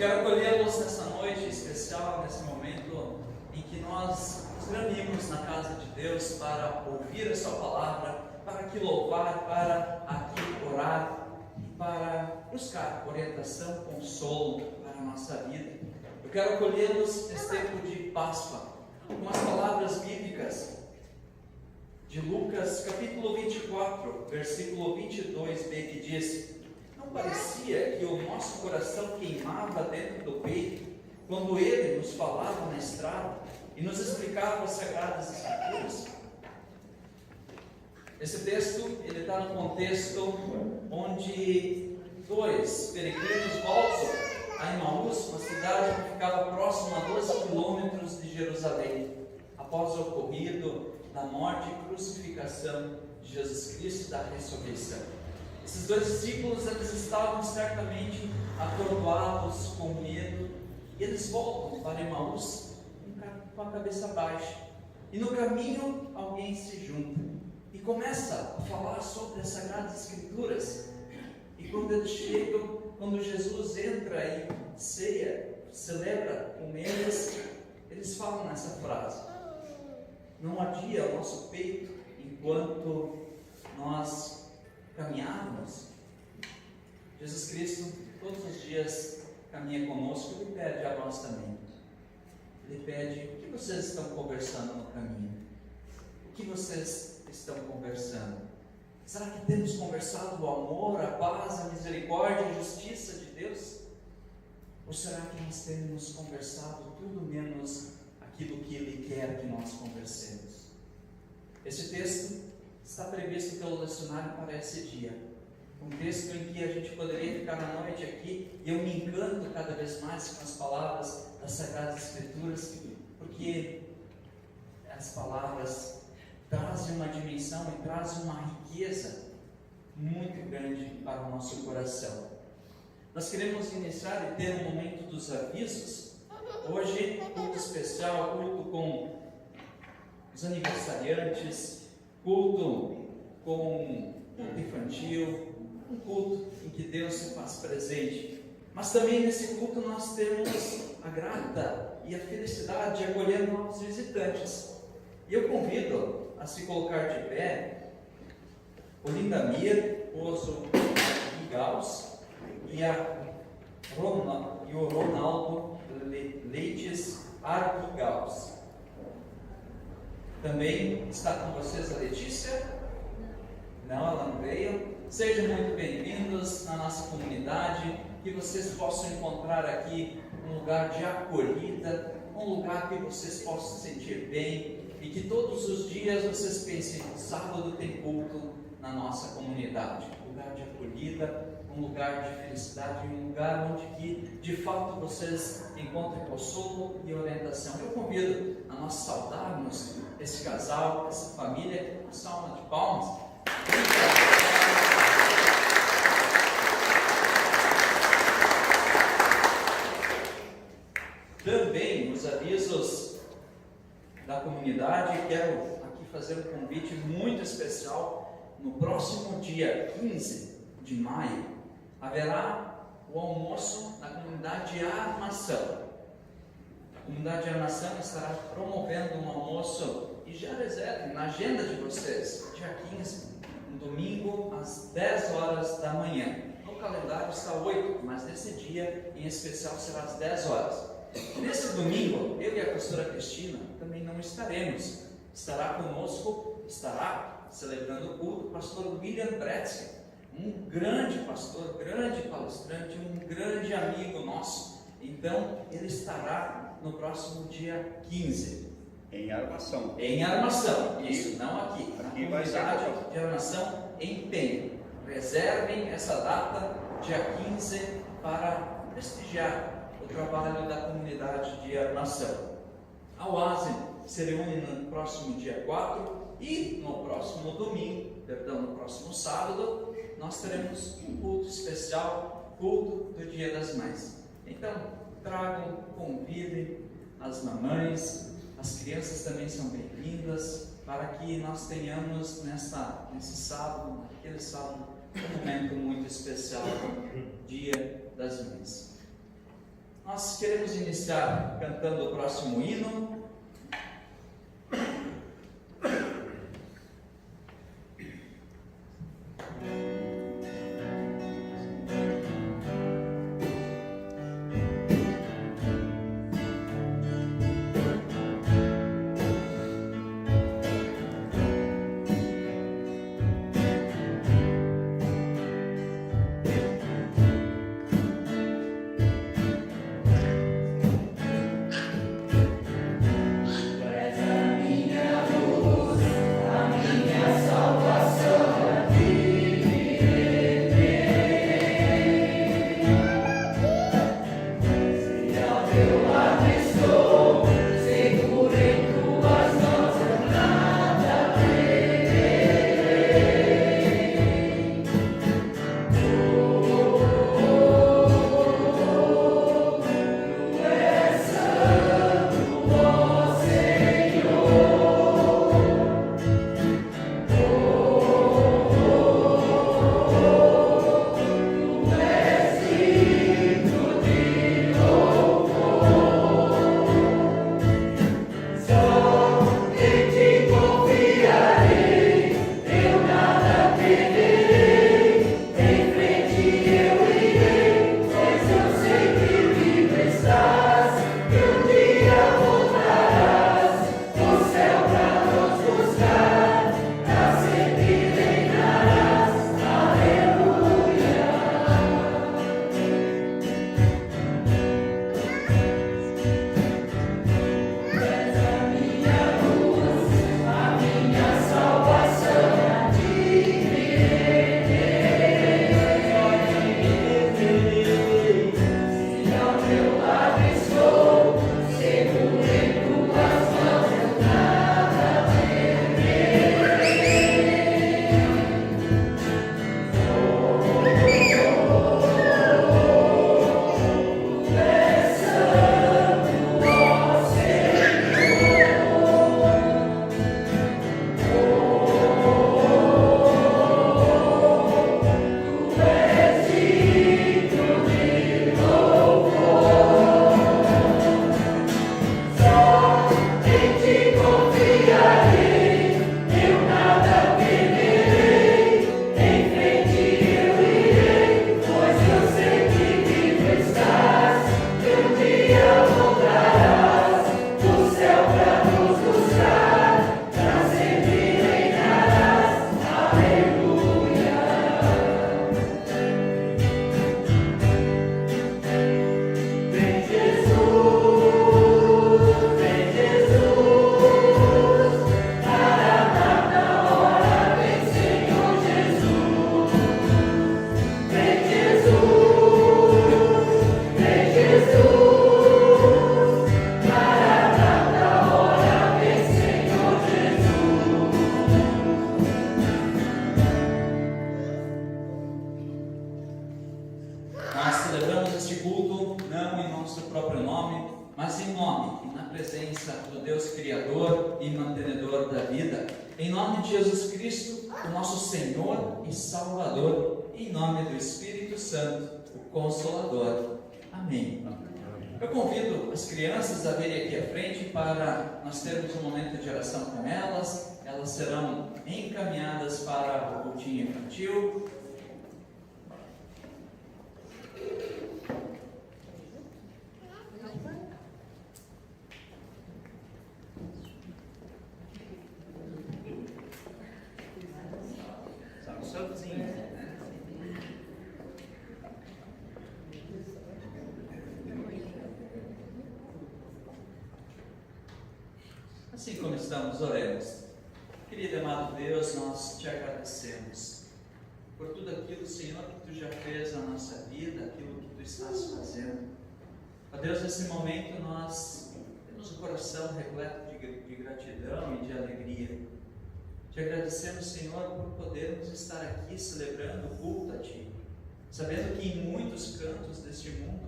quero acolhê-los nessa noite especial, nesse momento em que nós nos reunimos na casa de Deus para ouvir a sua palavra, para aqui louvar, para aqui orar e para buscar orientação, consolo para a nossa vida. Eu quero acolhê-los nesse tempo de Páscoa com as palavras bíblicas de Lucas capítulo 24, versículo 22b, que diz: não parecia que o nosso coração queimava dentro do peito quando ele nos falava na estrada e nos explicava as Sagradas Escrituras? Esse texto ele está no contexto onde dois peregrinos voltam a Emaús, uma cidade que ficava próxima a 12 quilômetros de Jerusalém, após o ocorrido da morte e crucificação de Jesus Cristo e da ressurreição. Esses dois discípulos, eles estavam certamente atordoados, com medo, e eles voltam para Emaús com a cabeça baixa. E no caminho alguém se junta e começa a falar sobre as Sagradas Escrituras. E quando eles chegam, quando Jesus entra e ceia, celebra com eles, eles falam nessa frase: não adia o nosso peito enquanto nós caminhávamos. Jesus Cristo todos os dias caminha conosco e pede a nós também. Ele pede: o que vocês estão conversando no caminho? O que vocês estão conversando? Será que temos conversado o amor, a paz, a misericórdia, a justiça de Deus? Ou será que nós temos conversado tudo menos aquilo que Ele quer que nós conversemos? Esse texto está previsto pelo lecionário para esse dia. Um texto em que a gente poderia ficar na noite aqui, e eu me encanto cada vez mais com as palavras das Sagradas Escrituras, porque as palavras trazem uma dimensão e trazem uma riqueza muito grande para o nosso coração. Nós queremos iniciar e ter um momento dos avisos. Hoje, culto especial, culto com os aniversariantes, culto com culto infantil, um culto em que Deus se faz presente. Mas também nesse culto nós temos a grata e a felicidade de acolher novos visitantes. E eu convido a se colocar de pé o Lindamir, esposo de Gauss, e o Ronaldo Leites Arquigaus. Também está com vocês a Letícia? Não, ela não veio. Sejam muito bem-vindos na nossa comunidade, que vocês possam encontrar aqui um lugar de acolhida, um lugar que vocês possam se sentir bem, e que todos os dias vocês pensem: sábado tem culto na nossa comunidade. Um lugar de acolhida, um lugar de felicidade, um lugar onde que, de fato, vocês encontrem consolo e orientação. Eu convido a nós saudarmos esse casal, essa família, com uma salva de palmas. Também os avisos da comunidade. Quero aqui fazer um convite muito especial. No próximo dia 15 de maio haverá o almoço na comunidade de Armação. A comunidade de Armação estará promovendo um almoço, e já reservem na agenda de vocês, dia 15, um domingo às 10 horas da manhã. No calendário está 8, mas nesse dia em especial será às 10 horas. Nesse domingo, eu e a pastora Cristina também não estaremos. Estará conosco, estará celebrando o culto, o pastor William Bretzke, um grande pastor, grande palestrante, um grande amigo nosso. Então, ele estará no próximo dia 15. Em Armação. Em Armação, isso, não aqui. Na Aqui vai ser comunidade de Armação, em Penha. Reservem essa data, dia 15, para prestigiar o trabalho da comunidade de Armação. A OASE se reúne no próximo dia 4 e no próximo no próximo sábado, nós teremos um culto especial, culto do Dia das Mães. Então, tragam, convidem as mamães, as crianças também são bem-vindas, para que nós tenhamos nesse sábado, naquele sábado, um momento muito especial, Dia das Mães. Nós queremos iniciar cantando o próximo hino. Consolador. Amém. Eu convido as crianças a virem aqui à frente para nós termos um momento de oração com elas. Elas serão encaminhadas para o cultinho infantil. Assim como estamos, oremos. Querido e amado Deus, nós te agradecemos por tudo aquilo, Senhor, que Tu já fez na nossa vida, aquilo que Tu estás fazendo. Ó Deus, nesse momento nós temos o coração repleto de gratidão e de alegria. Te agradecemos, Senhor, por podermos estar aqui celebrando o culto a Ti, sabendo que em muitos cantos deste mundo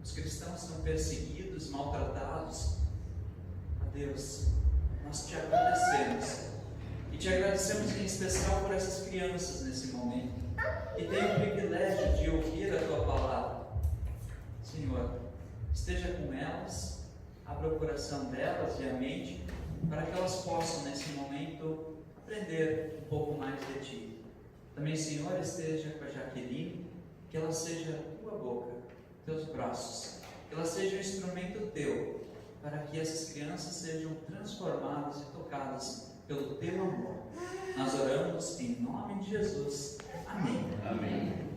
os cristãos são perseguidos, maltratados. Deus, nós te agradecemos e te agradecemos em especial por essas crianças nesse momento que têm o privilégio de ouvir a Tua palavra. Senhor, esteja com elas, abra o coração delas e a mente, para que elas possam, nesse momento, aprender um pouco mais de Ti. Também, Senhor, esteja com a Jaqueline, que ela seja Tua boca, Teus braços, que ela seja um instrumento Teu, para que essas crianças sejam transformadas e tocadas pelo Teu amor. Nós oramos em nome de Jesus. Amém. Amém.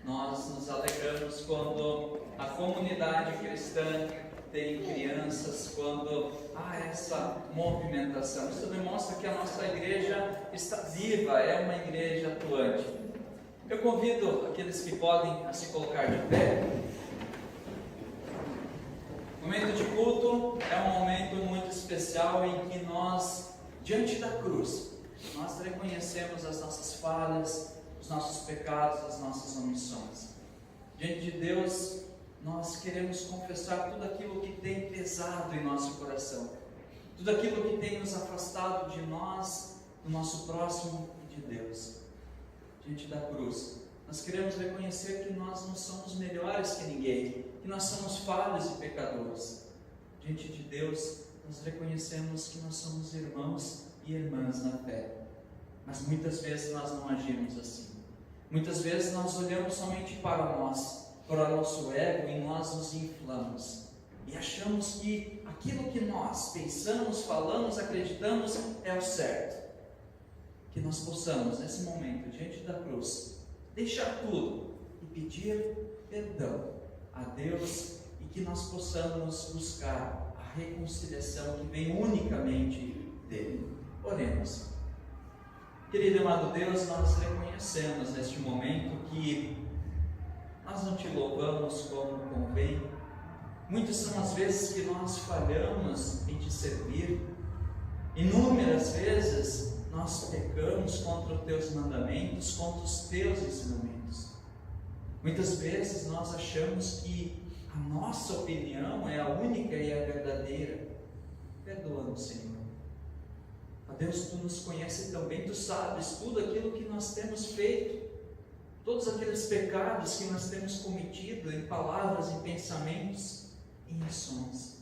Nós nos alegramos quando a comunidade cristã tem crianças, quando há essa movimentação. Isso demonstra que a nossa igreja está viva, é uma igreja atuante. Eu convido aqueles que podem a se colocar de pé. O momento de culto é um momento muito especial em que nós, diante da cruz, nós reconhecemos as nossas falhas, os nossos pecados, as nossas omissões. Diante de Deus, nós queremos confessar tudo aquilo que tem pesado em nosso coração, tudo aquilo que tem nos afastado de nós, do nosso próximo e de Deus. Diante da cruz, nós queremos reconhecer que nós não somos melhores que ninguém, que nós somos falhos e pecadores. Diante de Deus, nós reconhecemos que nós somos irmãos e irmãs na fé, mas muitas vezes nós não agimos assim. Muitas vezes nós olhamos somente para nós, para o nosso ego, e nós nos inflamos e achamos que aquilo que nós pensamos, falamos, acreditamos é o certo. Que nós possamos, nesse momento, diante da cruz, deixar tudo e pedir perdão a Deus, e que nós possamos buscar a reconciliação que vem unicamente dele. Oremos. Querido e amado Deus, nós reconhecemos neste momento que nós não Te louvamos como convém. Muitas são as vezes que nós falhamos em Te servir. Inúmeras vezes nós pecamos contra os Teus mandamentos, contra os Teus ensinamentos. Muitas vezes nós achamos que a nossa opinião é a única e a verdadeira. Perdoa-nos, Senhor. Ó Deus, Tu nos conheces também, Tu sabes tudo aquilo que nós temos feito, todos aqueles pecados que nós temos cometido em palavras, em pensamentos, em ações.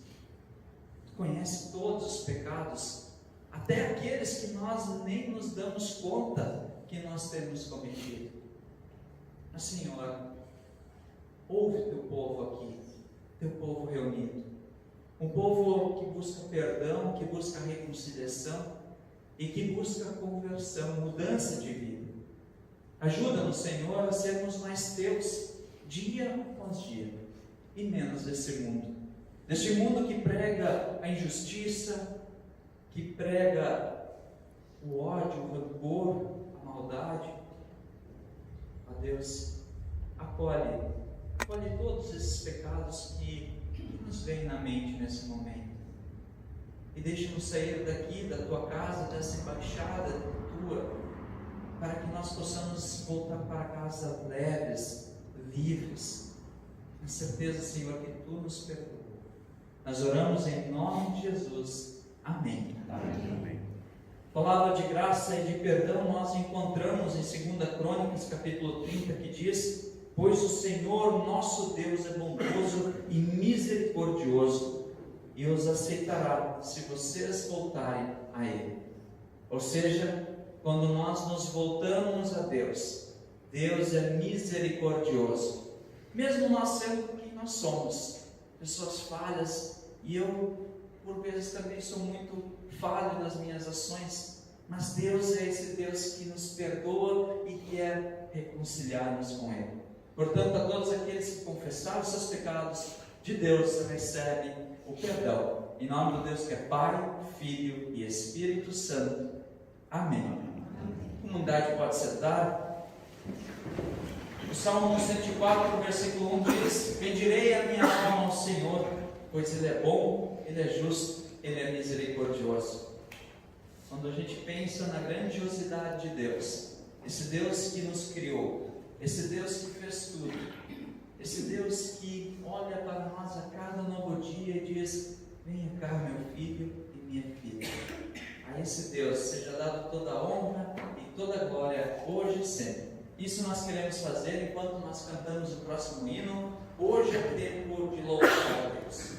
Tu conheces todos os pecados, até aqueles que nós nem nos damos conta que nós temos cometido. Mas, Senhor, ouve Teu povo aqui, Teu povo reunido, um povo que busca perdão, que busca reconciliação e que busca conversão, mudança de vida. Ajuda-nos, Senhor, a sermos mais Teus, dia após dia, e menos desse mundo que prega a injustiça, que prega o ódio, o rancor, a maldade. Ó Deus, acolhe todos esses pecados que nos vêm na mente nesse momento, e deixa-nos sair daqui, da Tua casa, dessa embaixada Tua, para que nós possamos voltar para casa leves, livres, na certeza, Senhor, que Tu nos perdoa. Nós oramos em nome de Jesus. Amém. Amém. Palavra de graça e de perdão nós encontramos em 2 Crônicas, capítulo 30, que diz: pois o Senhor nosso Deus é bondoso e misericordioso, e os aceitará se vocês voltarem a Ele. Ou seja, quando nós nos voltamos a Deus, Deus é misericordioso, mesmo nós sendo quem nós somos, pessoas falhas, e eu por vezes também sou muito falho nas minhas ações, mas Deus é esse Deus que nos perdoa e quer reconciliar-nos com Ele. Portanto, a todos aqueles que confessaram os seus pecados, de Deus recebem o perdão, em nome do Deus que é Pai, Filho e Espírito Santo. Amém. A comunidade pode sentar. O Salmo 104, versículo 1 diz: bendirei a minha alma ao Senhor, pois Ele é bom, Ele é justo, Ele é misericordioso. Quando a gente pensa na grandiosidade de Deus, esse Deus que nos criou, esse Deus que fez tudo, esse Deus que olha para nós a cada novo dia e diz: venha cá, meu filho e minha filha. A esse Deus seja dado toda a honra e toda a glória, hoje e sempre. Isso nós queremos fazer enquanto nós cantamos o próximo hino. Hoje é tempo de louvar a Deus.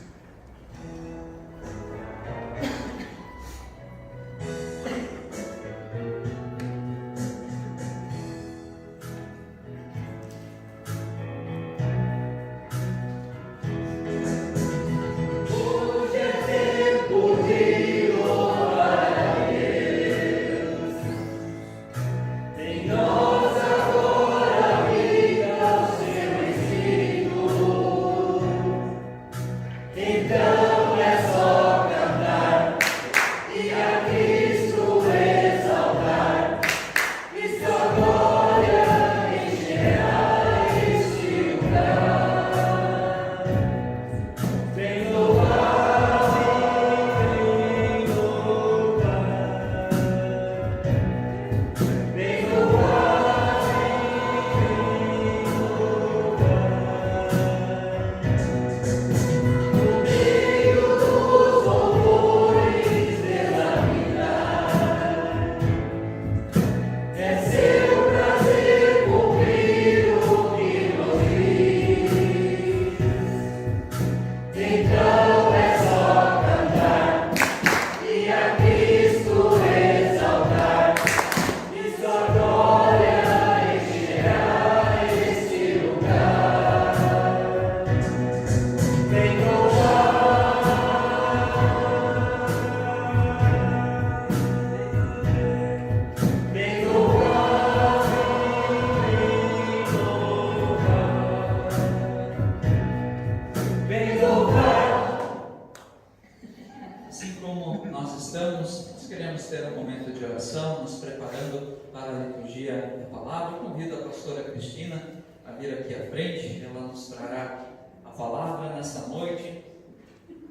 Nós queremos ter um momento de oração, nos preparando para a liturgia da palavra. Convido a pastora Cristina a vir aqui à frente, ela nos trará a palavra nesta noite,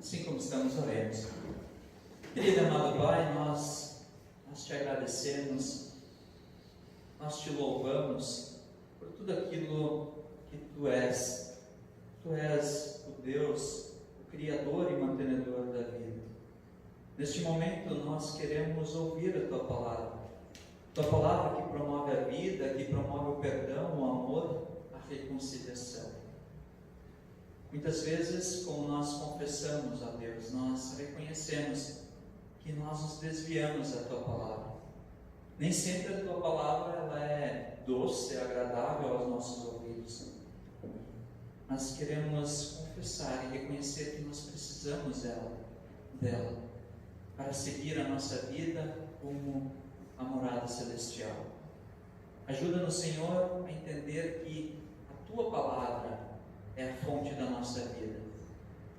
assim como estamos oremos. Querido amado Pai, nós te agradecemos, nós te louvamos por tudo aquilo que Tu és. Tu és o Deus, o Criador e mantenedor da vida. Neste momento nós queremos ouvir a Tua palavra que promove a vida, que promove o perdão, o amor, a reconciliação. Muitas vezes, como nós confessamos a Deus, nós reconhecemos que nós nos desviamos da Tua palavra. Nem sempre a Tua palavra ela é doce, é agradável aos nossos ouvidos. Nós queremos confessar e reconhecer que nós precisamos dela para seguir a nossa vida como a morada celestial. Ajuda-nos, Senhor, a entender que a Tua palavra é a fonte da nossa vida.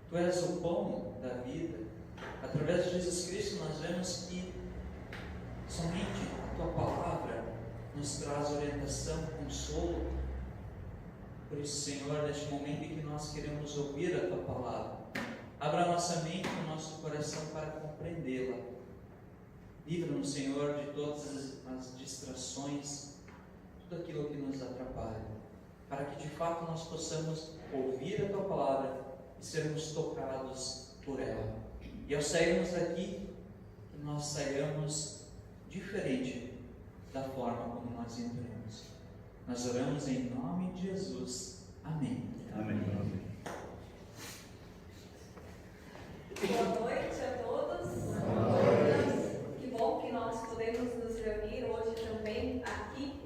Tu és o pão da vida. Através de Jesus Cristo nós vemos que somente a Tua palavra nos traz orientação, consolo. Por isso, Senhor, neste momento em que nós queremos ouvir a Tua palavra, abra a nossa mente e o nosso coração para compreendê-la. Livra-nos, Senhor, de todas as distrações, tudo aquilo que nos atrapalha, para que de fato nós possamos ouvir a Tua palavra e sermos tocados por ela. E ao sairmos daqui, que nós saiamos diferente da forma como nós entramos. Nós oramos em nome de Jesus. Amém. Amém. Boa noite a todos. Boa noite. Que bom que nós podemos nos reunir hoje também aqui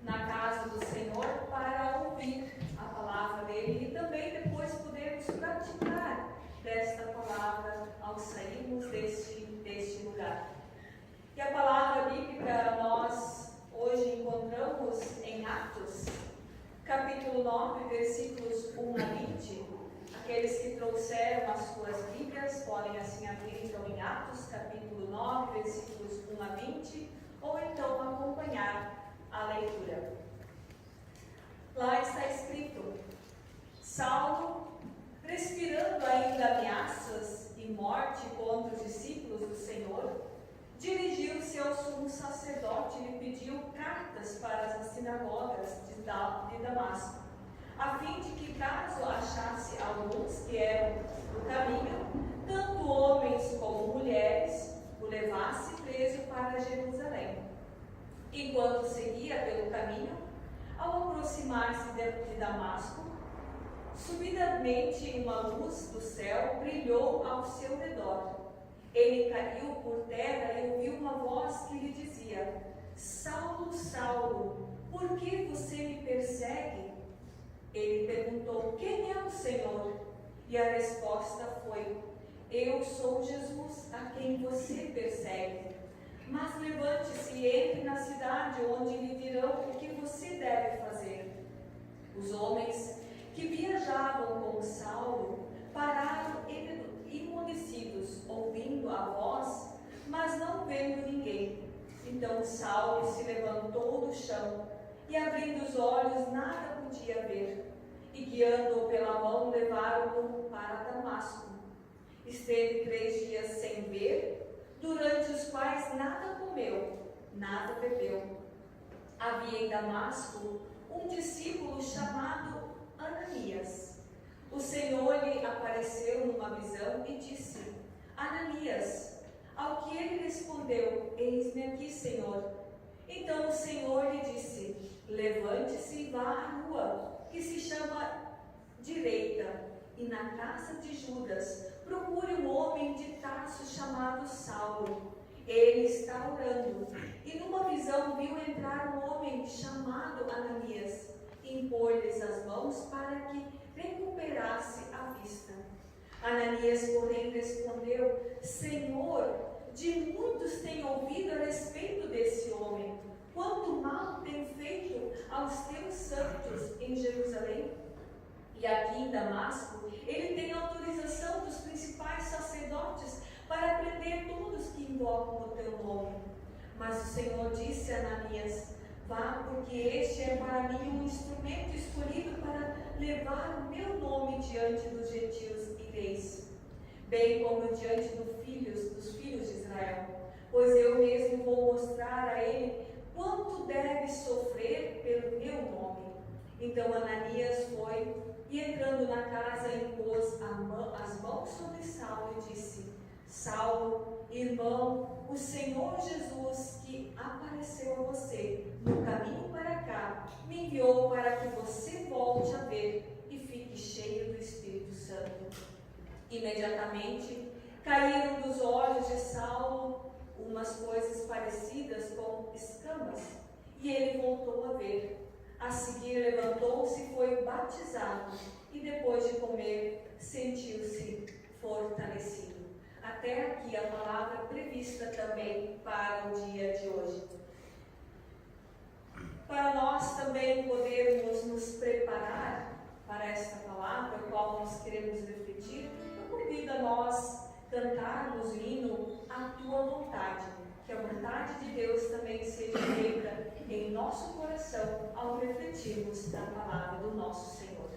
na casa do Senhor para ouvir a palavra dele e também depois podermos praticar desta palavra ao sairmos deste lugar. E a palavra bíblica nós hoje encontramos em Atos, capítulo 9, versículos 1 a 20. Aqueles que trouxeram as suas Bíblias podem assim abrir então em Atos, capítulo 9, versículos 1 a 20, ou então acompanhar a leitura. Lá está escrito: Saulo, respirando ainda ameaças e morte contra os discípulos do Senhor, dirigiu-se seu sumo sacerdote lhe pediu cartas para as sinagogas de Damasco, a fim de que, caso achasse alguns que eram do caminho, tanto homens como mulheres, o levasse preso para Jerusalém. Enquanto seguia pelo caminho, ao aproximar-se de Damasco, subitamente uma luz do céu brilhou ao seu redor. Ele caiu por terra e ouviu uma voz que lhe dizia: Saulo, Saulo, por que você me persegue? Ele perguntou: quem é o Senhor? E a resposta foi: eu sou Jesus, a quem você persegue. Mas levante-se e entre na cidade, onde lhe dirão o que você deve fazer. Os homens que viajavam com Saulo pararam emudecidos, ouvindo a voz, mas não vendo ninguém. Então Saulo se levantou do chão e, abrindo os olhos, nada podia ver. E guiando-o pela mão, levaram-no para Damasco. Esteve 3 dias sem ver, durante os quais nada comeu, nada bebeu. Havia em Damasco um discípulo chamado Ananias. O Senhor lhe apareceu numa visão e disse: Ananias. Ao que ele respondeu: eis-me aqui, Senhor. Então o Senhor lhe disse: levante-se e vá à rua, que se chama Direita, e na casa de Judas procure um homem de Tarso chamado Saulo. Ele está orando. E numa visão viu entrar um homem chamado Ananias, e impor-lhes as mãos para que recuperasse a vista. Ananias, porém, respondeu: Senhor, de muitos tenho ouvido a respeito desse homem, quanto mal tem feito aos teus santos em Jerusalém. E aqui em Damasco, ele tem autorização dos principais sacerdotes para prender todos que invocam o teu nome. Mas o Senhor disse a Ananias: vá, porque este é para mim um instrumento escolhido para levar o meu nome diante dos gentios e reis, bem como diante dos filhos de Israel. Pois eu mesmo vou mostrar a ele quanto deve sofrer pelo meu nome. Então Ananias foi e, entrando na casa, impôs as mãos sobre Saulo e disse: Saulo, irmão, o Senhor Jesus, que apareceu a você no caminho para cá, me enviou para que você volte a ver e fique cheio do Espírito Santo. Imediatamente caíram dos olhos de Saulo umas coisas parecidas com escamas, e ele voltou a ver. A seguir levantou-se e foi batizado, e depois de comer sentiu-se fortalecido. Até aqui a palavra prevista também para o dia de hoje. Para nós também podermos nos preparar para esta palavra, a qual nós queremos refletir, eu convido a nós cantarmos o hino A Tua Vontade, que a vontade de Deus também seja feita em nosso coração ao refletirmos da palavra do nosso Senhor.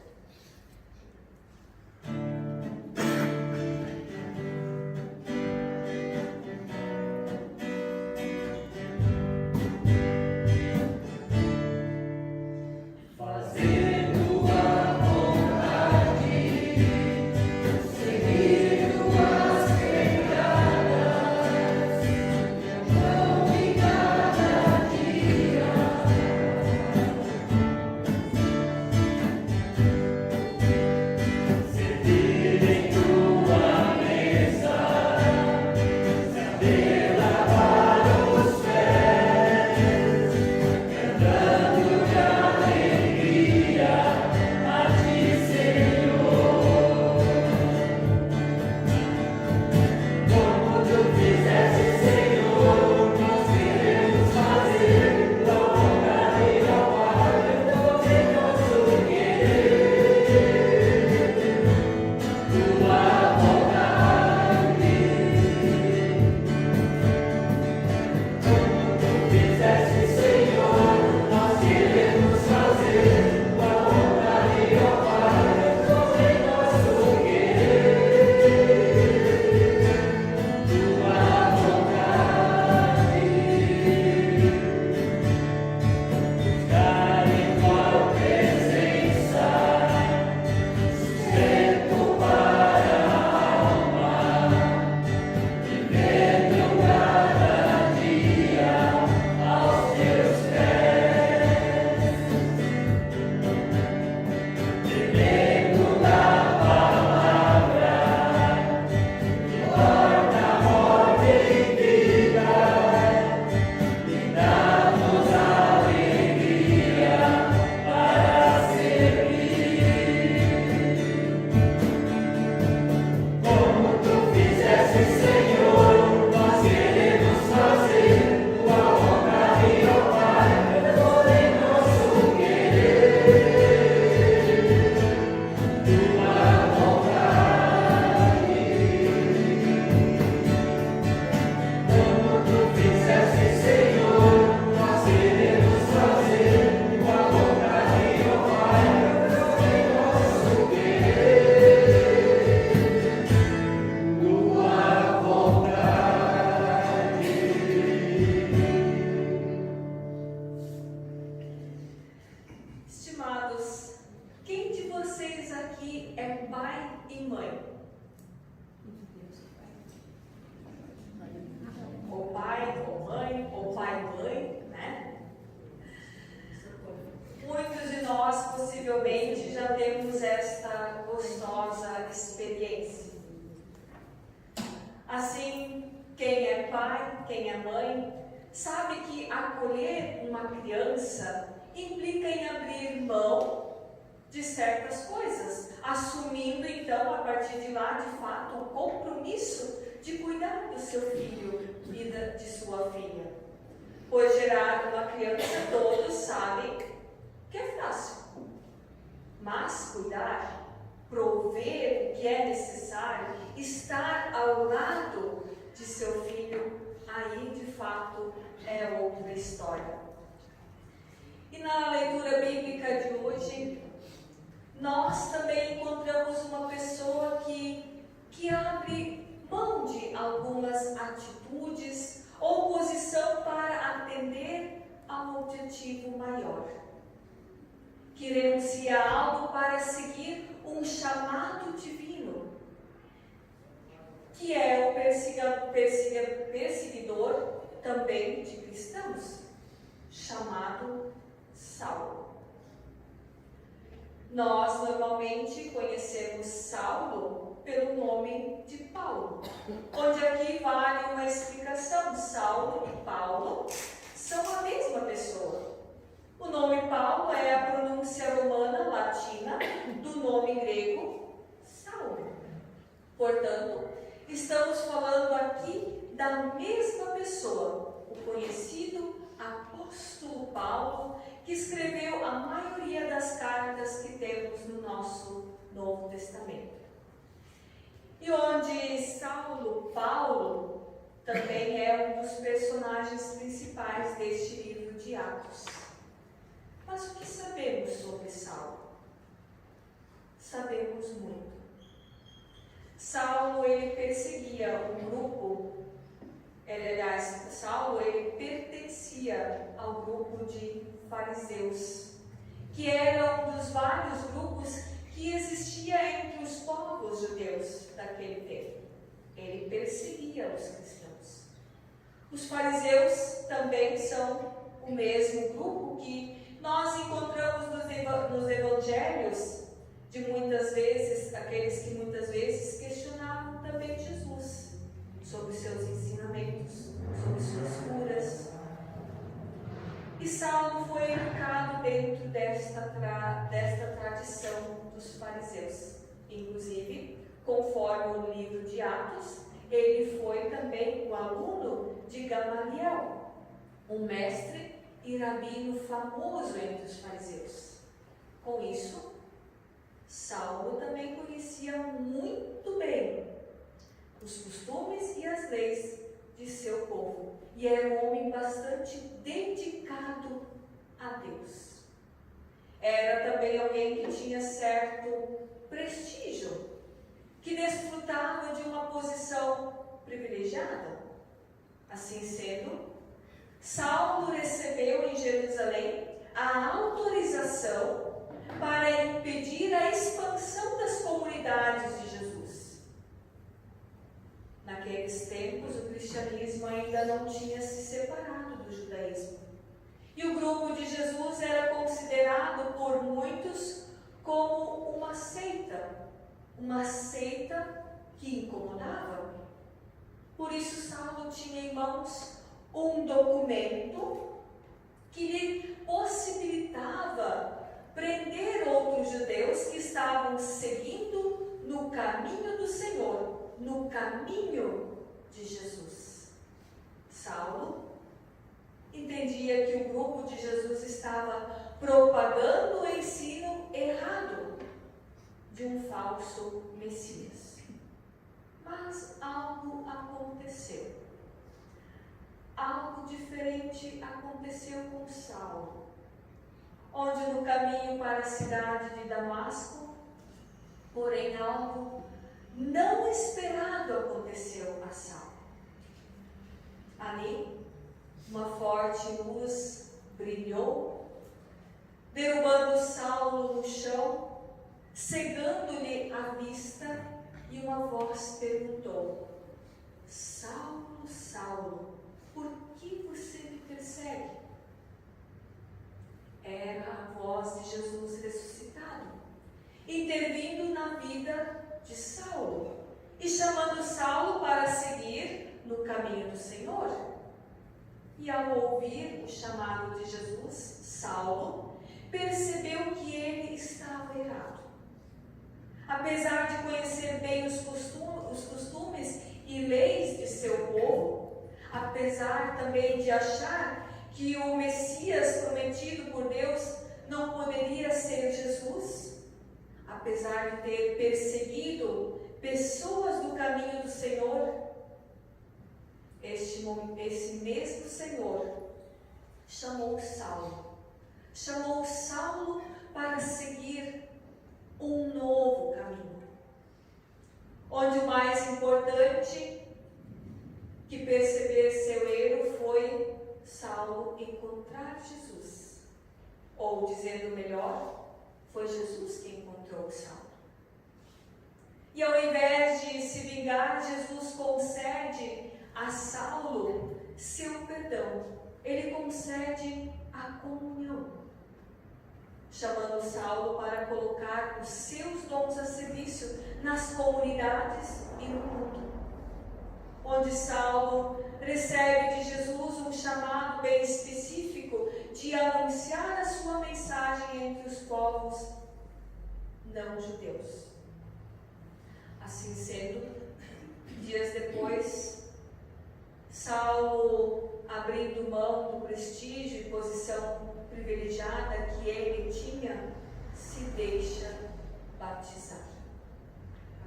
quem é mãe, sabe que acolher uma criança implica em abrir mão de certas coisas, assumindo então, a partir de lá, de fato, o compromisso de cuidar do seu filho e de sua filha. Pois gerar uma criança, todos sabem que é fácil. Mas cuidar, prover o que é necessário, estar ao lado de seu filho, aí de fato é outra história. E na leitura bíblica de hoje, nós também encontramos uma pessoa que abre mão de algumas atitudes ou posição para atender a um objetivo maior. Que renuncia a algo para seguir um chamado divino, que é o perseguidor também de cristãos, chamado Saulo. Nós normalmente conhecemos Saulo pelo nome de Paulo, onde aqui vale uma explicação. Saulo e Paulo são a mesma pessoa. O nome Paulo é a pronúncia romana latina do nome grego Saulo. Portanto, estamos falando aqui da mesma pessoa, o conhecido apóstolo Paulo, que escreveu a maioria das cartas que temos no nosso Novo Testamento. E onde Paulo também é um dos personagens principais deste livro de Atos. Mas o que sabemos sobre Saulo? Sabemos muito. Saulo, ele perseguia um grupo, Saulo, ele pertencia ao grupo de fariseus, que era um dos vários grupos que existia entre os povos judeus daquele tempo. Ele perseguia os cristãos. Os fariseus também são o mesmo grupo que nós encontramos nos evangelhos, de muitas vezes, aqueles que muitas vezes questionavam também Jesus sobre seus ensinamentos, sobre suas curas. E Saulo foi educado dentro desta tradição dos fariseus. Inclusive, conforme o livro de Atos, ele foi também o aluno de Gamaliel, um mestre e rabino famoso entre os fariseus. Com isso, Saulo também conhecia muito bem os costumes e as leis de seu povo, e era um homem bastante dedicado a Deus. Era também alguém que tinha certo prestígio, que desfrutava de uma posição privilegiada. Assim sendo, Saulo recebeu em Jerusalém a autorização para impedir a expansão das comunidades de Jesus. Naqueles tempos, o cristianismo ainda não tinha se separado do judaísmo. E o grupo de Jesus era considerado por muitos como uma seita que incomodava. Por isso, Saulo tinha em mãos um documento que lhe possibilitava prender outros judeus que estavam seguindo no caminho do Senhor, no caminho de Jesus. Saulo entendia que o grupo de Jesus estava propagando o ensino errado de um falso Messias. Mas algo aconteceu. Algo diferente aconteceu com Saulo, onde no caminho para a cidade de Damasco, porém algo não esperado aconteceu a Saulo. Ali, uma forte luz brilhou, derrubando Saulo no chão, cegando-lhe a vista, e uma voz perguntou: Saulo, Saulo, por que você me persegue? Era a voz de Jesus ressuscitado, intervindo na vida de Saulo e chamando Saulo para seguir no caminho do Senhor. e ao ouvir o chamado de Jesus, Saulo percebeu que ele estava errado. Apesar de conhecer bem os costumes e leis de seu povo, apesar também de achar que o Messias prometido por Deus não poderia ser Jesus, apesar de ter perseguido pessoas do caminho do Senhor, esse mesmo Senhor chamou Saulo para seguir um novo caminho, onde o mais importante que perceber seu erro foi Saulo encontrar Jesus, ou dizendo melhor, foi Jesus que encontrou Saulo. E ao invés de se vingar, Jesus concede a Saulo seu perdão. Ele concede a comunhão, chamando Saulo para colocar os seus dons a serviço nas comunidades e no mundo, onde Saulo recebe de Jesus um chamado bem específico de anunciar a sua mensagem entre os povos não judeus. Assim sendo, dias depois, Saulo, abrindo mão do prestígio e posição privilegiada que ele tinha, se deixa batizar.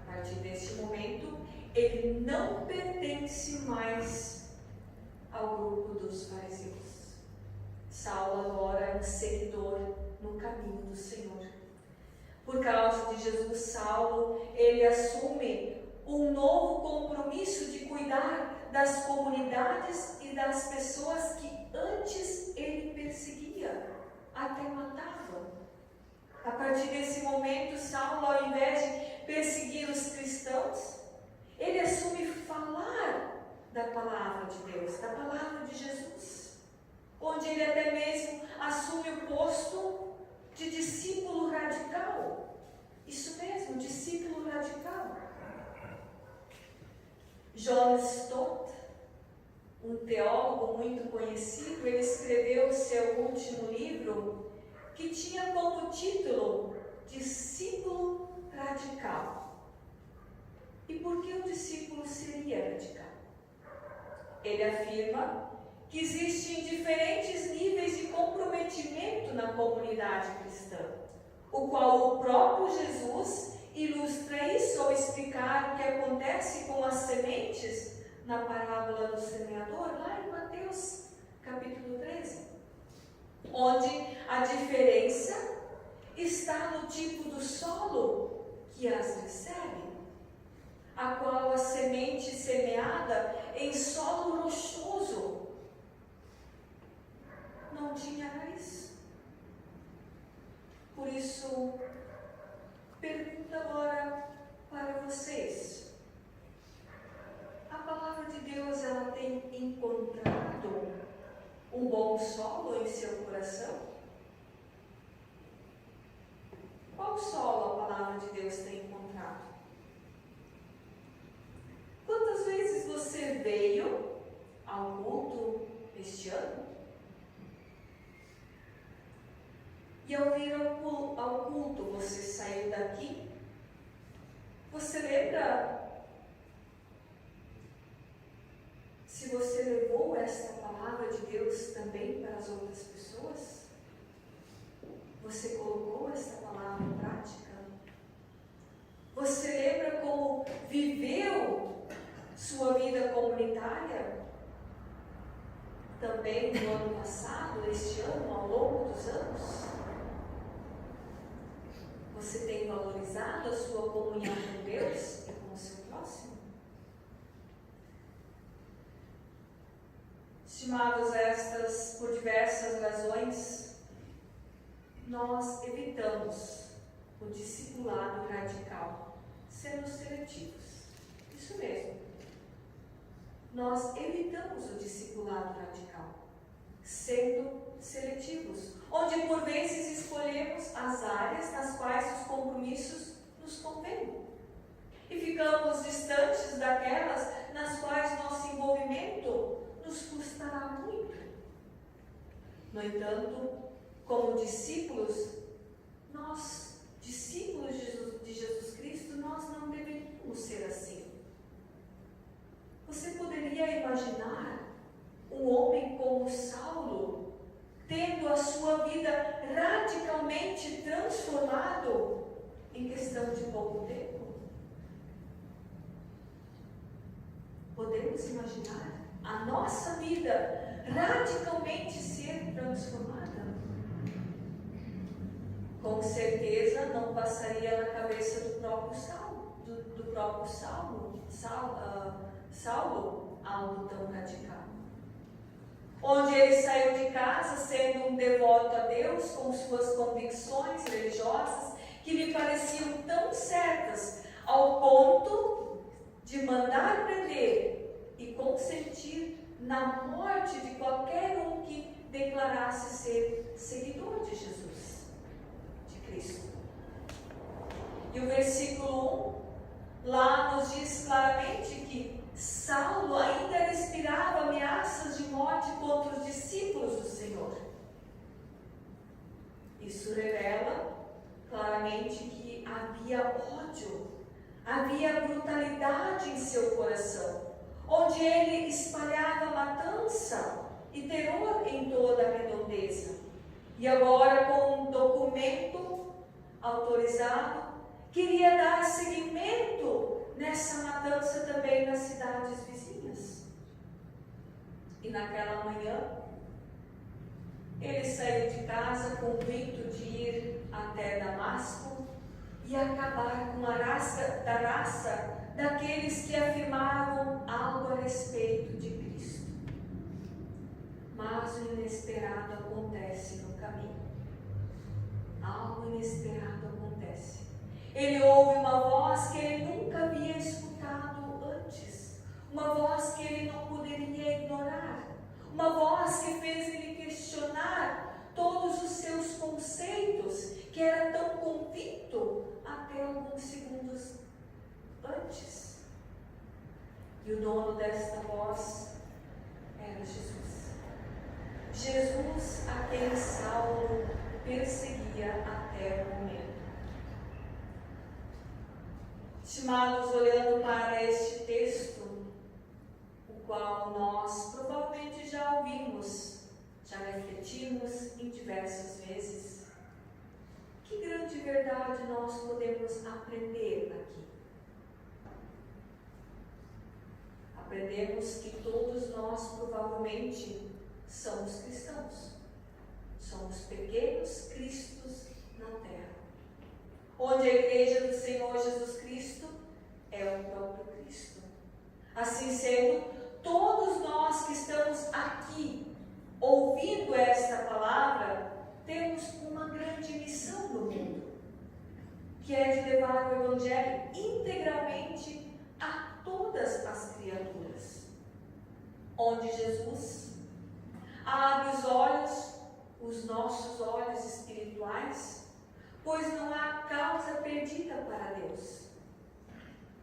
A partir deste momento, ele não pertence mais ao grupo dos fariseus. Saulo agora é um seguidor no caminho do Senhor. Por causa de Jesus, Saulo, ele assume um novo compromisso de cuidar das comunidades e das pessoas que antes ele perseguia, até matava. A partir desse momento, Saulo, ao invés de perseguir os cristãos, ele assume falar da palavra de Deus, da palavra de Jesus, onde ele até mesmo assume o posto de discípulo radical. Isso mesmo, discípulo radical. John Stott, um teólogo muito conhecido, ele escreveu seu último livro que tinha como título Discípulo Radical. E por que o discípulo seria radical? Ele afirma que existem diferentes níveis de comprometimento na comunidade cristã, o qual o próprio Jesus ilustra isso ao explicar o que acontece com as sementes na parábola do semeador, lá em Mateus capítulo 13, onde a diferença está no tipo do solo que as recebe, a qual a semente semeada em solo rochoso não tinha raiz. Por isso, pergunta agora para vocês: a palavra de Deus, ela tem encontrado um bom solo em seu coração? Qual solo a palavra de Deus tem encontrado? Quantas vezes você veio ao culto este ano? E ao vir ao culto, você saiu daqui? Você lembra se você levou esta palavra de Deus também para as outras pessoas? Você colocou esta palavra em prática? Você lembra como viveu sua vida comunitária? Também no ano passado, este ano, ao longo dos anos? Você tem valorizado a sua comunhão com Deus e com o seu próximo? Estimados, estas por diversas razões, nós evitamos o discipulado radical, sendo seletivos. Isso mesmo. Nós evitamos o discipulado radical, sendo seletivos, onde por vezes escolhemos as áreas nas quais os compromissos nos convêm e ficamos distantes daquelas nas quais nosso envolvimento nos custará muito. No entanto, como discípulos, nós, discípulos de Jesus Cristo, nós não deveríamos ser assim. Você poderia imaginar um homem como Saulo tendo a sua vida radicalmente transformado em questão de pouco tempo? Podemos imaginar a nossa vida radicalmente ser transformada? Com certeza não passaria na cabeça do próprio Saulo algo tão radical. Onde ele saiu de casa sendo um devoto a Deus, com suas convicções religiosas que lhe pareciam tão certas, ao ponto de mandar prender e consentir na morte de qualquer um que declarasse ser seguidor de Jesus, de Cristo. E o versículo 1 lá nos diz claramente que Saulo ainda respirava ameaças de morte contra os discípulos do Senhor. Isso revela claramente que havia ódio, havia brutalidade em seu coração, onde ele espalhava matança e terror em toda a redondeza. E agora, com um documento autorizado, queria dar seguimento nessa matança também nas cidades vizinhas. E naquela manhã, ele saiu de casa com o intuito de ir até Damasco e acabar com a raça daqueles que afirmavam algo a respeito de Cristo. Mas o inesperado acontece no caminho. Algo inesperado acontece. Ele ouve uma voz que ele nunca havia escutado antes, uma voz que ele não poderia ignorar, uma voz que fez ele questionar todos os seus conceitos, que era tão convicto até alguns segundos antes. E o dono desta voz era Jesus. Jesus a quem Saulo perseguia até o momento. Estimados, olhando para este texto, o qual nós provavelmente já ouvimos, já refletimos em diversas vezes, que grande verdade nós podemos aprender aqui? Aprendemos que todos nós provavelmente somos cristãos, somos pequenos cristos na terra, onde a igreja do Senhor Jesus Cristo é o próprio Cristo. Assim sendo, todos nós que estamos aqui ouvindo esta palavra, temos uma grande missão no mundo, que é de levar o Evangelho integralmente a todas as criaturas, onde Jesus abre os olhos, os nossos olhos espirituais, pois não há causa perdida para Deus.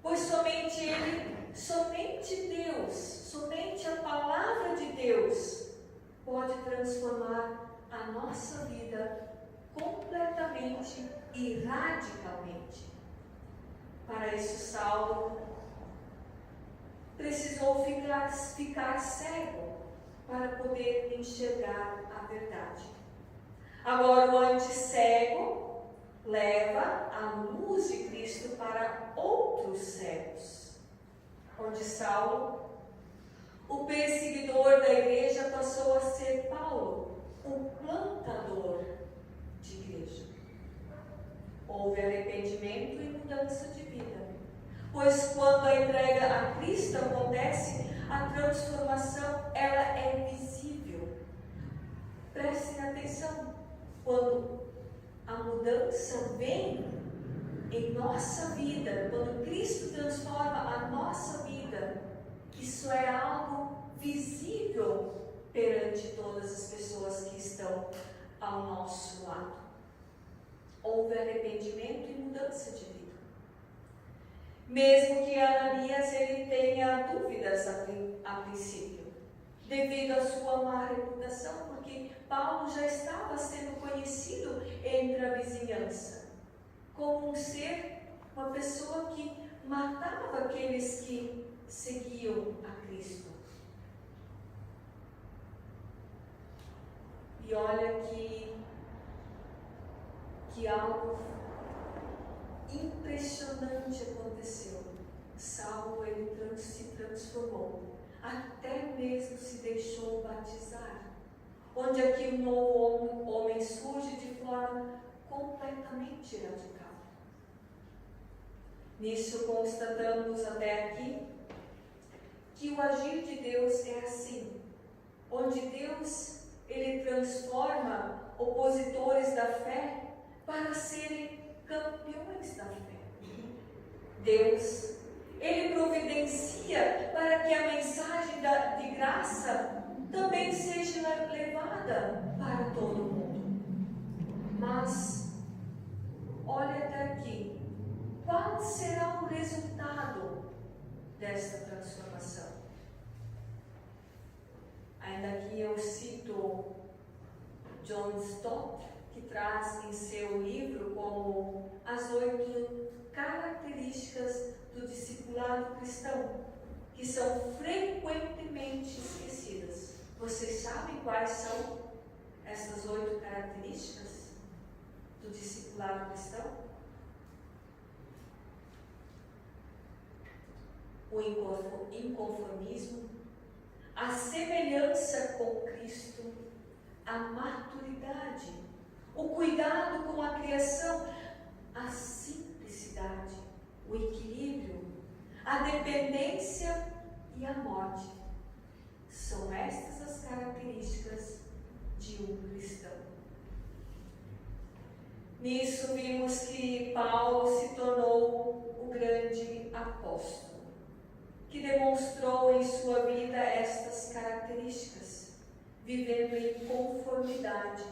Pois somente Ele, somente Deus, somente a palavra de Deus pode transformar a nossa vida completamente e radicalmente. Para isso, Saulo precisou ficar cego para poder enxergar a verdade. Agora, o anti-cego leva a luz de Cristo para outros cegos, onde Saulo, o perseguidor da igreja, passou a ser Paulo, o plantador de igreja. Houve arrependimento e mudança de vida, pois quando a entrega a Cristo acontece, a transformação ela é visível. Prestem atenção, quando a mudança vem em nossa vida, quando Cristo transforma a nossa vida, isso é algo visível perante todas as pessoas que estão ao nosso lado. Houve arrependimento e mudança de vida. Mesmo que Ananias ele tenha dúvidas a princípio, devido à sua má reputação, porque Paulo já estava sendo conhecido entre a vizinhança como um ser, uma pessoa que matava aqueles que seguiam a Cristo. E olha que algo impressionante aconteceu. Saulo, ele se transformou, até mesmo se deixou batizar, onde aqui um novo homem surge de forma completamente radical. Nisso constatamos até aqui que o agir de Deus é assim, onde Deus, ele transforma opositores da fé para serem campeões da fé. Deus, ele providencia para que a mensagem de graça também seja levada para todo mundo. Mas, olha até aqui, qual será o resultado desta transformação? Ainda aqui eu cito John Stott, que traz em seu livro como as 8 características do discipulado cristão, que são frequentemente esquecidas. Vocês sabem quais são essas 8 características do discipulado cristão? O inconformismo, a semelhança com Cristo, a maturidade, o cuidado com a criação, a simplicidade, o equilíbrio, a dependência e a morte. São estas as características de um cristão. Nisso vimos que Paulo se tornou o grande apóstolo, que demonstrou em sua vida estas características, vivendo em conformidade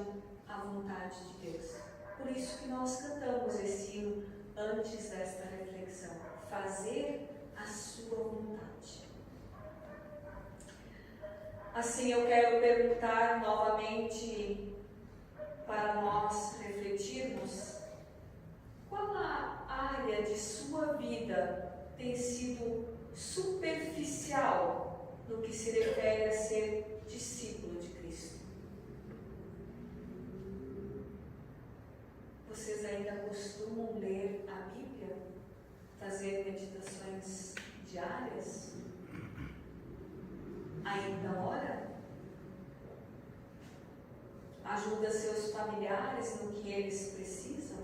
à vontade de Deus. Por isso que nós cantamos esse hino antes desta reflexão: fazer a sua vontade. Assim eu quero perguntar novamente para nós refletirmos: qual a área de sua vida tem sido superficial no que se refere a ser discípulo de Cristo? Vocês ainda costumam ler a Bíblia? Fazer meditações diárias? Ainda ora? Ajuda seus familiares no que eles precisam?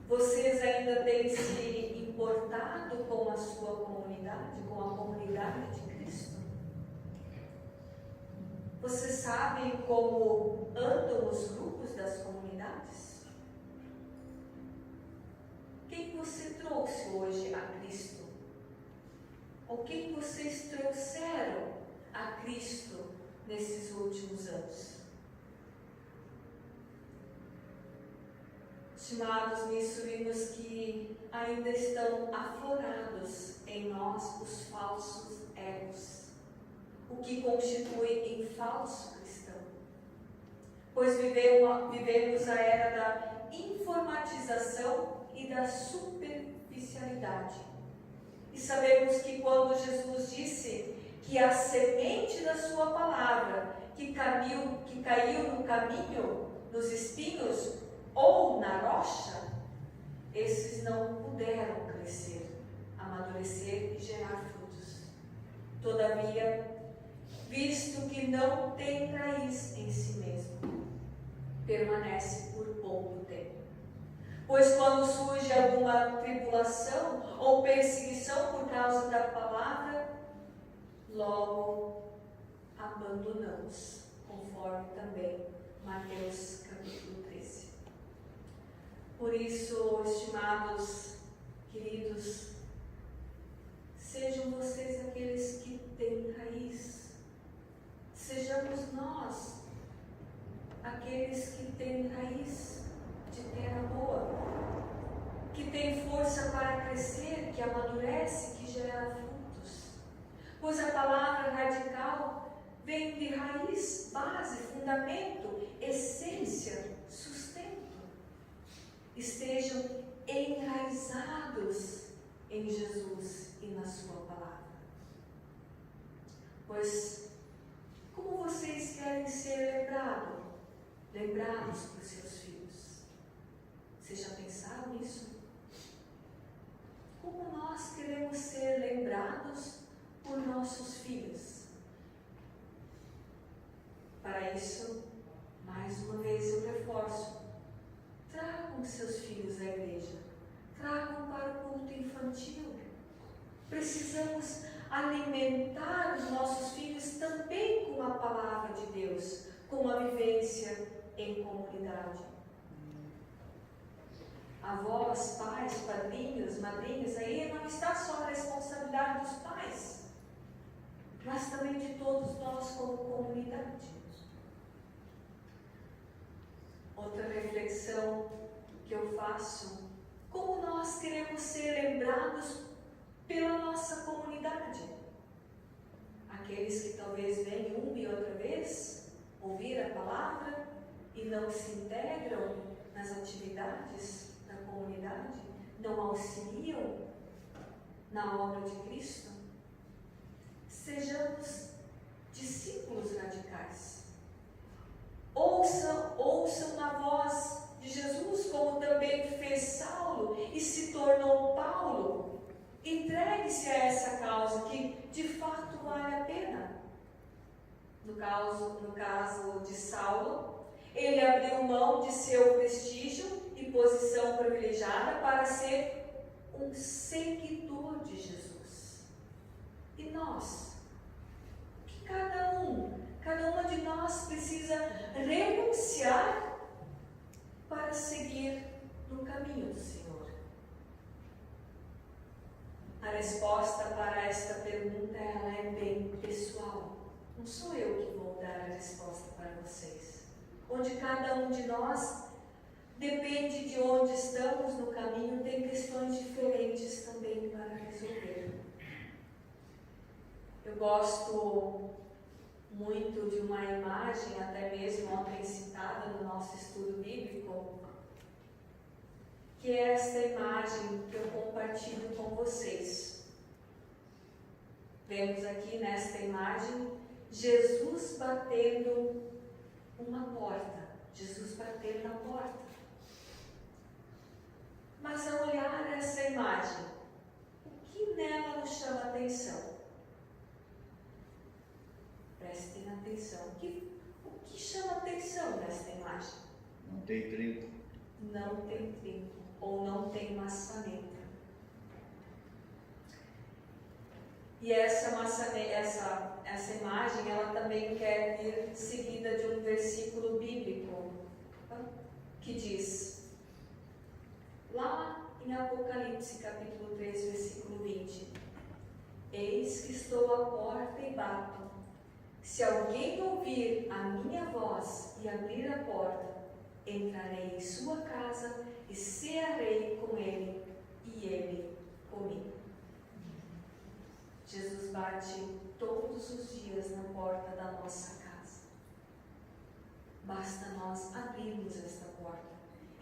Vocês ainda têm se importado com a sua comunidade, com a comunidade de Cristo? Vocês sabem como andam os grupos das comunidades? Quem você trouxe hoje a Cristo? Ou quem vocês trouxeram a Cristo nesses últimos anos? Estimados, nisso vimos que ainda estão aflorados em nós os falsos egos, o que constitui em falso cristão. Pois vivemos a era da informatização e da superficialidade. E sabemos que quando Jesus disse que a semente da sua palavra que caiu no caminho, nos espinhos ou na rocha, esses não puderam crescer, amadurecer e gerar frutos. Todavia, visto que não tem raiz em si mesmo, permanece por pouco tempo. Pois quando surge alguma tribulação ou perseguição por causa da palavra, logo abandonamos, conforme também Mateus capítulo 13. Por isso, estimados, queridos, sejam vocês aqueles que têm raiz. Sejamos nós aqueles que têm raiz de terra boa, que tem força para crescer, que amadurece, que gera frutos. Pois a palavra vem de raiz, base, fundamento, essência, sustento. Estejam enraizados em Jesus e na sua palavra. Pois, como vocês querem ser lembrados por seus filhos? Vocês já pensaram nisso? Como nós queremos ser lembrados por nossos filhos? Para isso, mais uma vez eu reforço: tragam seus filhos à igreja, tragam para o culto infantil. Precisamos alimentar os nossos filhos também com a palavra de Deus, com a vivência em comunidade. Avós, pais, padrinhos, madrinhas, aí não está só a responsabilidade dos pais, mas também de todos nós como comunidade. Outra reflexão que eu faço: como nós queremos ser lembrados pela nossa comunidade? Aqueles que talvez venham uma e outra vez ouvir a palavra e não se integram nas atividades da comunidade, não auxiliam na obra de Cristo. Sejamos discípulos radicais. Ouçam a voz de Jesus, como também fez Saulo e se tornou Paulo. Entregue-se a essa causa que de fato vale a pena. No caso de Saulo, ele abriu mão de seu prestígio e posição privilegiada para ser um seguidor de Jesus. E nós? Que cada uma de nós precisa renunciar para seguir no caminho do Senhor. A resposta para esta pergunta ela é bem pessoal. Não sou eu que vou dar a resposta para vocês. Onde cada um de nós, depende de onde estamos no caminho, tem questões diferentes também para resolver. Eu gosto muito de uma imagem, até mesmo ontem citada no nosso estudo bíblico, que é esta imagem que eu compartilho com vocês. Vemos aqui nesta imagem Jesus batendo uma porta. Jesus batendo na porta. Mas ao olhar essa imagem, o que nela nos chama a atenção? Prestem atenção. O que chama a atenção nesta imagem? Não tem trinco. Não tem trinco, ou não tem maçaneta. E essa imagem, ela também quer vir seguida de um versículo bíblico, que diz, lá em Apocalipse, capítulo 3, versículo 20, eis que estou à porta e bato. Se alguém ouvir a minha voz e abrir a porta, entrarei em sua casa e cearei com ele e ele comigo. Jesus bate todos os dias na porta da nossa casa. Basta nós abrirmos esta porta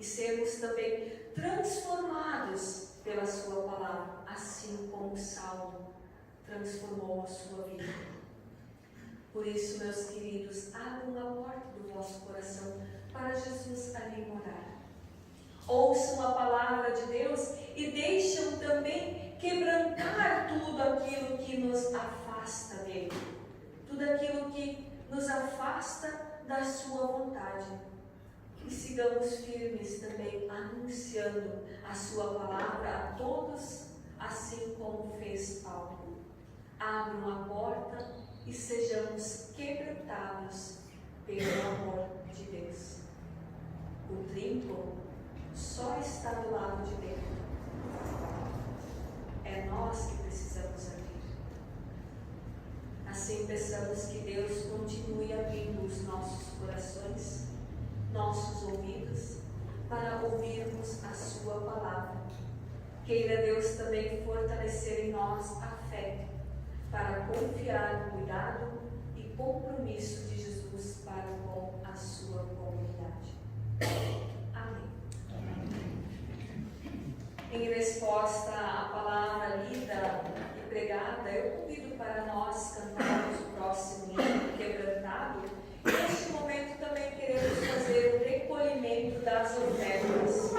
e sermos também transformados pela sua palavra, assim como Saulo transformou a sua vida. Por isso, meus queridos, abram a porta do vosso coração para Jesus ali morar. Ouçam a palavra de Deus e deixam também quebrantar tudo aquilo que nos afasta dele, tudo aquilo que nos afasta da sua vontade. E sigamos firmes também anunciando a sua palavra a todos, assim como fez Paulo. Abram a porta e sejamos quebrantados pelo amor de Deus. O trinco só está do lado de dentro. É nós que precisamos abrir. Assim peçamos que Deus continue abrindo os nossos corações, nossos ouvidos, para ouvirmos a sua palavra. Queira Deus também fortalecer em nós a fé, para confiar no cuidado e compromisso de Jesus para com a sua comunidade. Amém. Em resposta à palavra lida e pregada, eu convido para nós cantarmos o próximo hino quebrantado. E neste momento também queremos fazer o recolhimento das ofertas.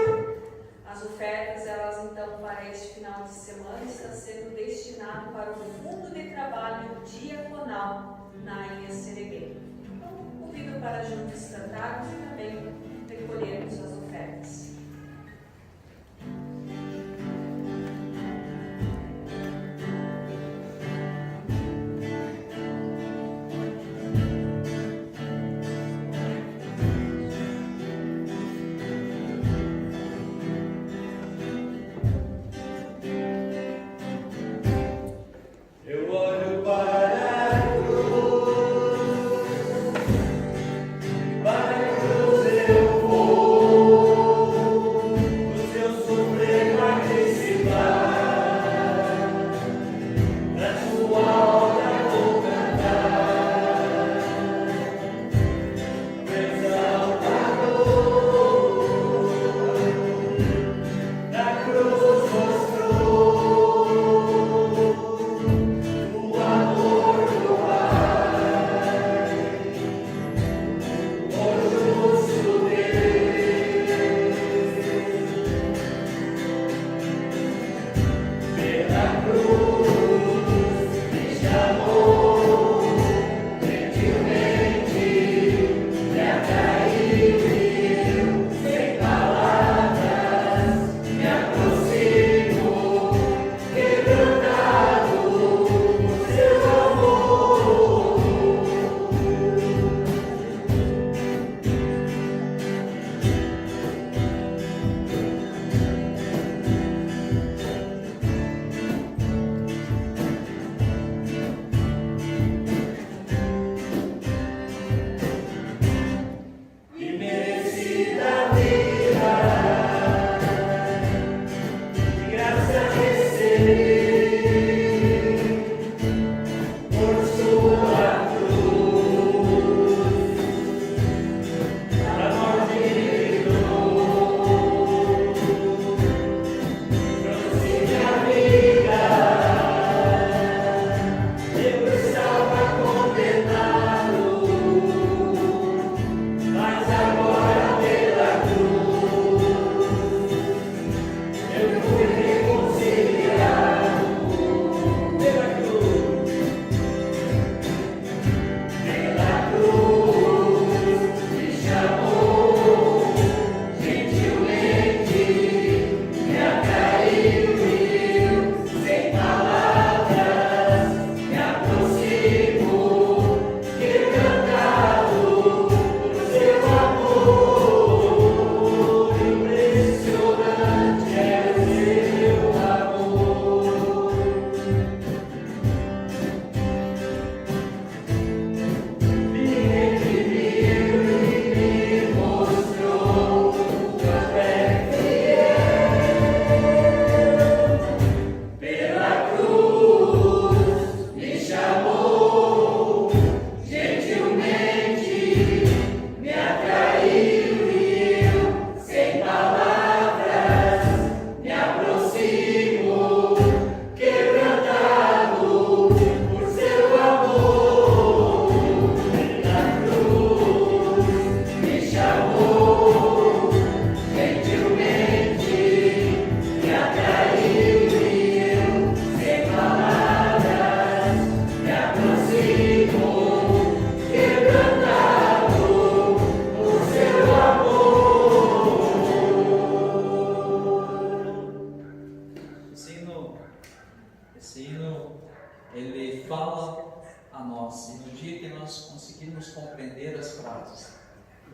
As ofertas, elas então para este final de semana estão sendo destinadas para o fundo de trabalho diaconal na Ilha Sereguê. Então, convido para juntos cantarmos e também recolhermos as ofertas.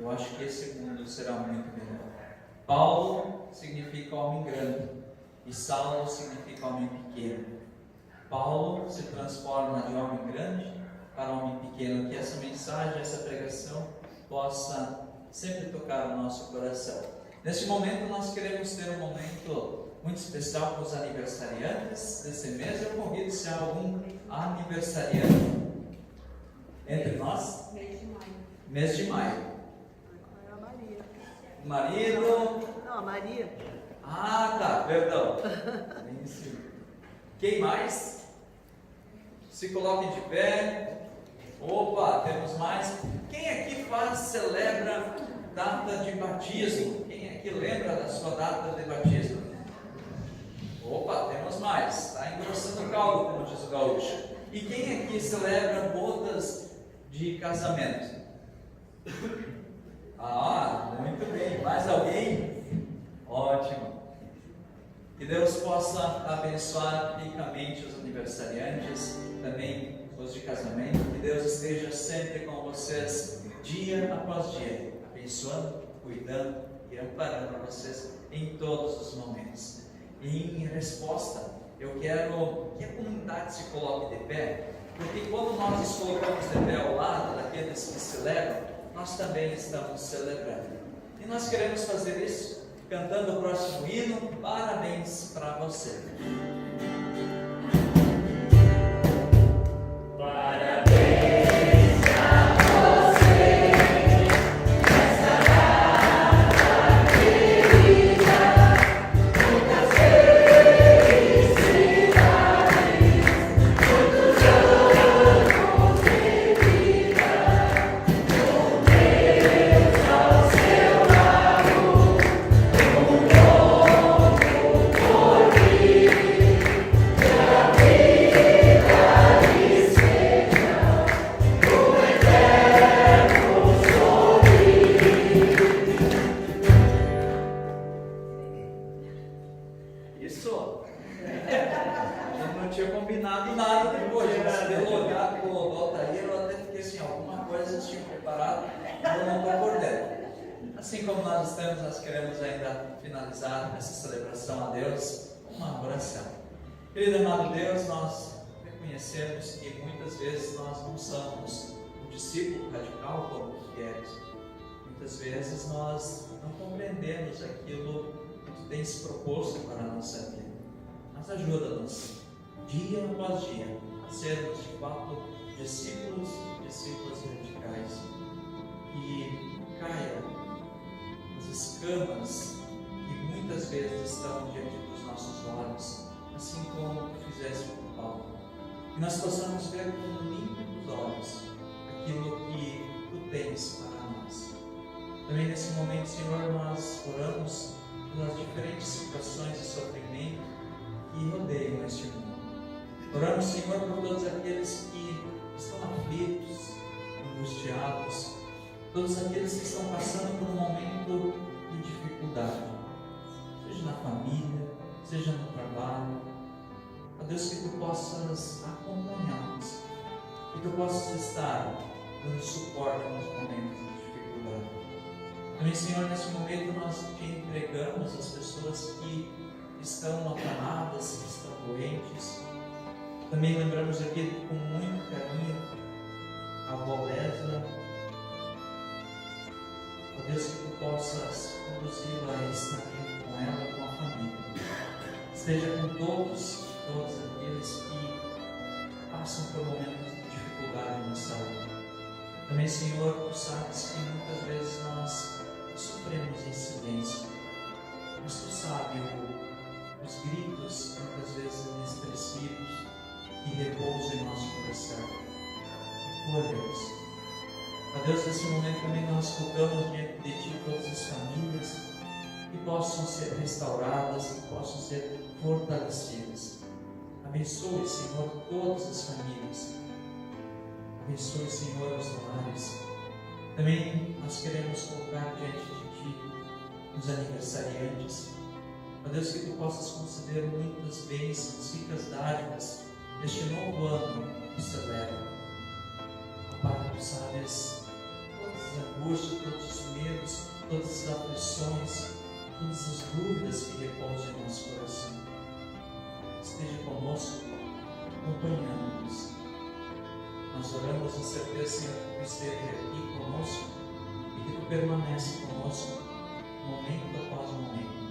Eu acho que esse mundo será muito melhor. Paulo significa homem grande e Saulo significa homem pequeno. Paulo se transforma de homem grande para homem pequeno. Que essa mensagem, essa pregação possa sempre tocar o nosso coração. Neste momento nós queremos ter um momento muito especial para os aniversariantes desse mês. Eu convido se há algum aniversariante entre nós? Mês de maio. Mês de maio. É a Maria. Marido. Não, a Maria. Ah, tá, perdão. Isso. Quem mais? Se coloquem de pé. Opa, temos mais. Quem aqui celebra data de batismo? Quem aqui lembra da sua data de batismo? Opa, temos mais. Está engrossando o caldo, como diz o gaúcho. E quem aqui celebra bodas de casamento? Ah, muito bem. Mais alguém? Ótimo. Que Deus possa abençoar ricamente os aniversariantes, também os de casamento. Que Deus esteja sempre com vocês, dia após dia, abençoando, cuidando e amparando vocês em todos os momentos. E em resposta, eu quero que a comunidade se coloque de pé, porque quando nós nos colocamos de pé ao lado daqueles que celebram, nós também estamos celebrando. E nós queremos fazer isso cantando o próximo hino. Parabéns para você. Assim como nós estamos, nós queremos ainda finalizar essa celebração a Deus com uma oração. Querido amado Deus, nós reconhecemos que muitas vezes nós não somos um discípulo radical como tu queres. Muitas vezes nós não compreendemos aquilo que tu tens proposto para a nossa vida. Mas ajuda-nos, dia após dia, a sermos de fato discípulos radicais. Que caia as escamas que muitas vezes estão diante dos nossos olhos, assim como tu fizeste com Paulo. Que nós possamos ver com límpidos olhos aquilo que tu tens para nós. Também nesse momento, Senhor, nós oramos pelas diferentes situações de sofrimento que rodeiam este mundo. Oramos, Senhor, por todos aqueles que estão aflitos, angustiados, todos aqueles que estão passando por um momento de dificuldade, seja na família, seja no trabalho. Ó Deus, que tu possas acompanhá-los, que tu possas estar dando suporte nos momentos de dificuldade. Também, Senhor, nesse momento nós te entregamos as pessoas que estão acamadas, que estão doentes. Também lembramos aqui com muito carinho a avó Lesla. Ó Deus, que tu possas conduzi-la a estar junto com ela, com a família. Esteja com todos aqueles que passam por momentos de dificuldade na saúde. Também, Senhor, tu sabes que muitas vezes nós sofremos em silêncio, mas tu sabes os gritos, muitas vezes inexpressivos, que repousam em nosso coração. Ó Deus, ó Deus, nesse momento também nós colocamos diante de Ti todas as famílias que possam ser restauradas, que possam ser fortalecidas. Abençoe, Senhor, todas as famílias. Abençoe, Senhor, os lares. Também nós queremos colocar diante de Ti os aniversariantes. Ó Deus, que Tu possas conceder muitas bênçãos, ricas dádivas neste novo ano que celebra. Ó Pai, Tu sabes todas as angústias, todos os medos, todas as aflições, todas as dúvidas que repousam em nosso coração. Esteja conosco, acompanhando-nos. Nós oramos em certeza, Senhor, que Tu esteja aqui conosco e que Tu permanece conosco, momento após momento.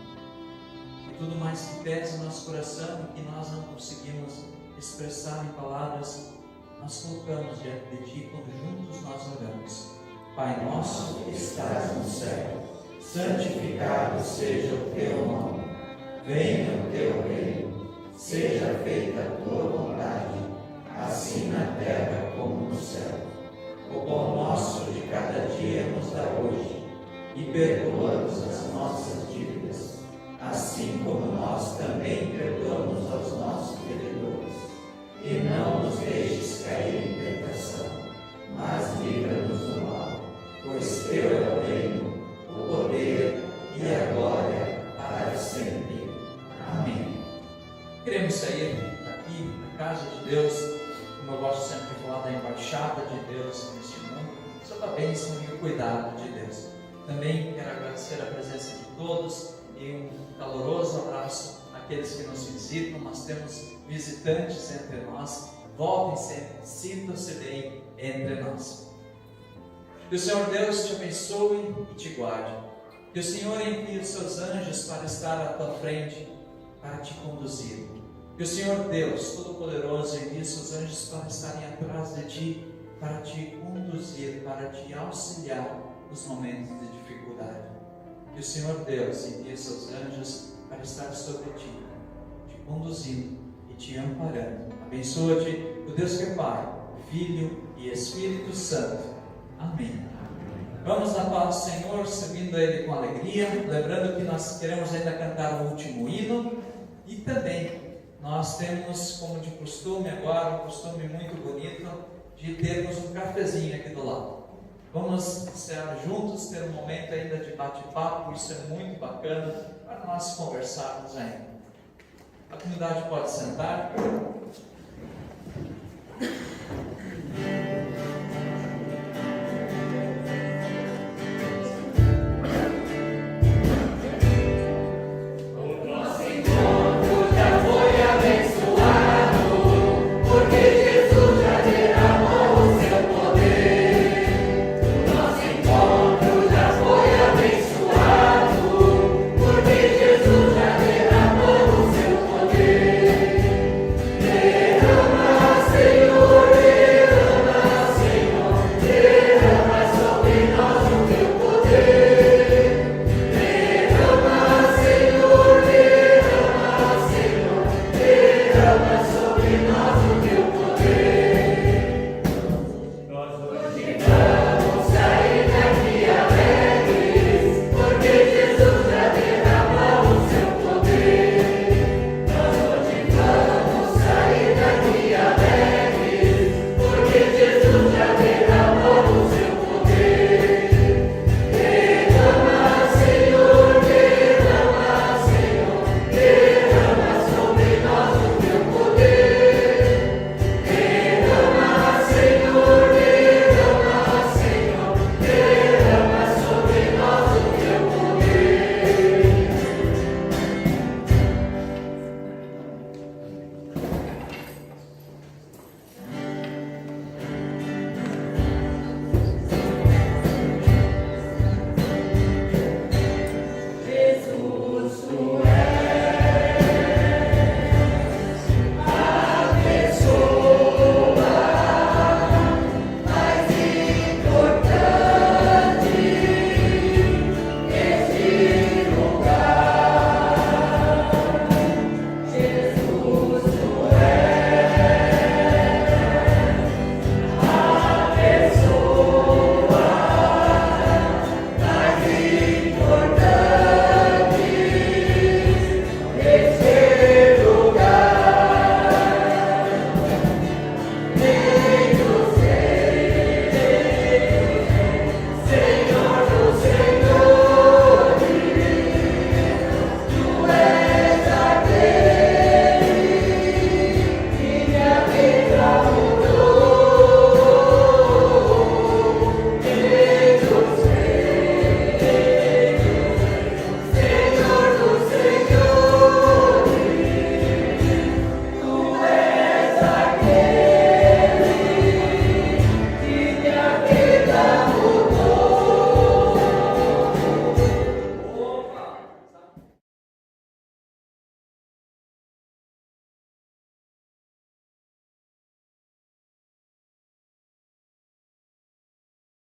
E tudo mais que pesa em nosso coração e que nós não conseguimos expressar em palavras, nós colocamos diante de Ti, quando juntos Pai nosso que estás no céu, santificado seja o teu nome. Venha o teu reino, seja feita a tua vontade, assim na terra como no céu. O pão nosso de cada dia nos dá hoje, e perdoa-nos as nossas dívidas, assim como nós também perdoamos aos nossos devedores. E não nos deixes cair em tentação, mas livra-nos do mal, pois teu é o reino, o poder e a glória para sempre. Amém. Queremos sair daqui, da casa de Deus, como eu gosto sempre de falar, da embaixada de Deus neste mundo, sob a bênção e o cuidado de Deus. Também quero agradecer a presença de todos e um caloroso abraço àqueles que nos visitam. Nós temos visitantes entre nós. Voltem sempre, sintam-se bem entre nós. Que o Senhor Deus te abençoe e te guarde. Que o Senhor envie os seus anjos para estar à tua frente, para te conduzir. Que o Senhor Deus Todo-Poderoso envie seus anjos para estarem atrás de ti, para te conduzir, para te auxiliar nos momentos de dificuldade. Que o Senhor Deus envie seus anjos para estar sobre ti, te conduzindo e te amparando. Abençoa-te o Deus que é Pai, Filho e Espírito Santo. Amém. Vamos na paz do Senhor, servindo a Ele com alegria, lembrando que nós queremos ainda cantar o último hino, e também nós temos, como de costume agora, um costume muito bonito, de termos um cafezinho aqui do lado. Vamos estar juntos, ter um momento ainda de bate-papo, isso é muito bacana, para nós conversarmos ainda. A comunidade pode sentar.